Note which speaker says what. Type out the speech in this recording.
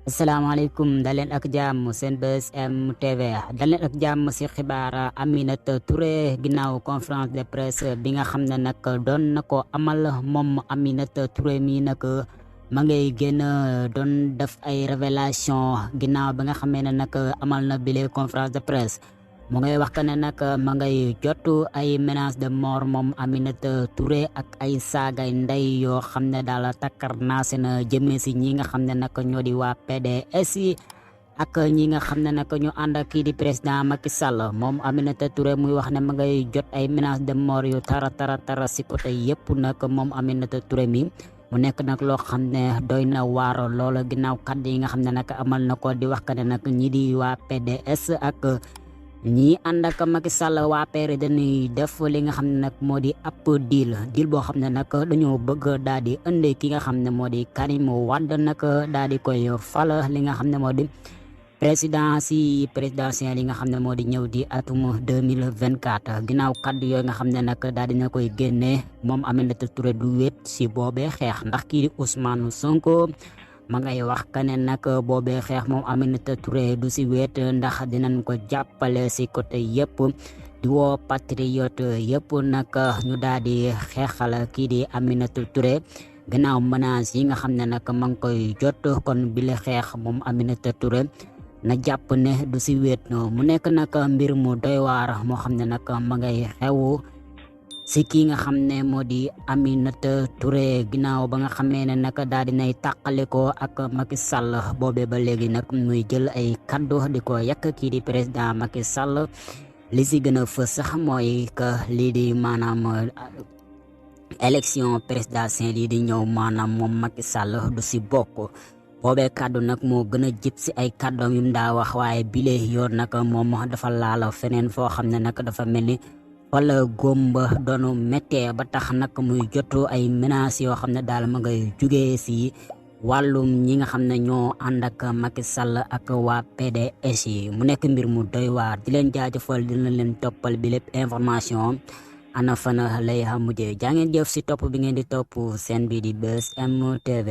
Speaker 1: asalaamaaleykum daleen ak jàmm seen Buzz M TV daleen ak jàmm si xibaar Aminata Touré ginnaaw conférence de presse bi nga xam ne nag doon na ko amal moom Aminata Touré mi nag ma ngay génn doon def ay révélation ginnaaw bi nga xamee ne nag amal na bile conférence de presse mu ngay wax ne nag ma ngay jot ay menace de mort moom Aminata Touré ak ay saagay ndey yoo xam ne daal takkar naase na jëmee si ñi nga xam ne nag ñoo di waa PDS yi ak ñi nga xam ne nag ñu ànd ak kii di président Macky Sall moom Aminata Touré muy wax ne ma ngay jot ay menace de mort yu tara si côté yëpp nag moom Aminata Touré mi mu nekk nag loo xam ne doy na waar loola ginnaaw kàddu yi nga xam ne nag amal na ko di wax ne nag ñi di waa PDS ak ñii ànd ak Macky Sall waa APR dañuy def li nga xam ne nag moo di ab deal boo xam ne nag dañoo bëgg daal di indi ki nga xam ne moo di Karim Wade nag daal di koy fal li nga xam ne moo di présidentielle yi nga xam ne moo di ñëw di atum 2024 ginnaaw kaddu yooyu nga xam ne nag daal dina koy génnee moom Aminata Touré du wéet si boobee xeex ndax kii di Ousmane Sonko ma ngay wax ka ne nag boobee xeex moom Aminata Touré du si wéet ndax dinañ ko jàppale si côté yëpp di woo patriote yëpp nag ñu daal di xeexal kii di Aminata Touré gannaaw menaces yi nga xam ne nag ma ngi koy jot kon bile xeex moom Aminata Touré na jàpp ne du si wéet mu nekk nag mbir mu doy waar moo xam ne nag ma ngay xew si kii nga xam ne moo di Aminata Touré ginnaaw ba nga xamee ne nag daal dinay tàqale ko ak Macky Sall boobee ba léegi nag muy jël ay kaddu di ko yàq kii di président Macky Sall li si gën a fës sax mooy que lii di maanaam élection présidentielle yi di ñëw maanaam moom Macky Sall du si bokk boobee kaddu nag moo gën a jib si ay kaddoom yu mu daa wax waaye bile yoon nag moom dafa laal feneen foo xam ne nag dafa mel ni wala góomba doonu méttee ba tax nag muy jotu ay menaces yoo xam ne daal ma ngay jugee si wàllum ñi nga xam ne ñoo ànd ak Macky Sall ak waa PDS yi mu nekk mbir mu doy waar di leen jaajëfal dina leen toppal bi lépp information ana fana lay mujjee jaa ngeen jëf si topp bi ngeen di topp seen bi di Buzz M TV